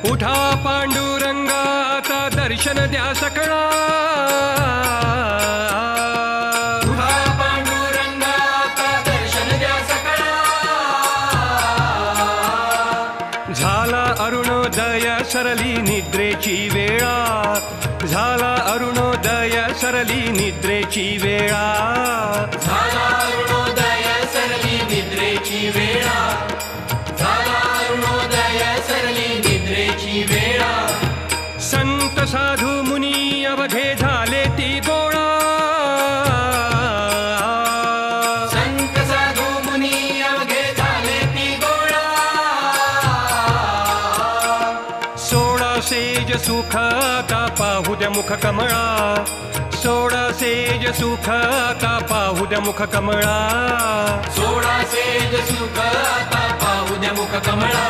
उठा पांडुरंगाचा दर्शन द्या सकळा, उठा पांडुरंगाचा दर्शन द्या सकळा. झाला अरुणोदय सरली निद्रेची वेळा, झाला अरुणोदय सरली निद्रेची वेळा, झाला अरुणोदय सरली निद्रेची वेळा, झाला अरुणोदय सरली निद्रेची वेळा. संत साधू मुनी अवघे झाले ती गोळा, संत साधू मुनी अवघे झाले ती गोळा. सोळा सेज सुख आता पाहू द्या मुख कमळा, सोळा सेज सुख आता पाहू द्या मुख कमळा, सोळा सेज सुख आता पाहू द्या मुख कमळा.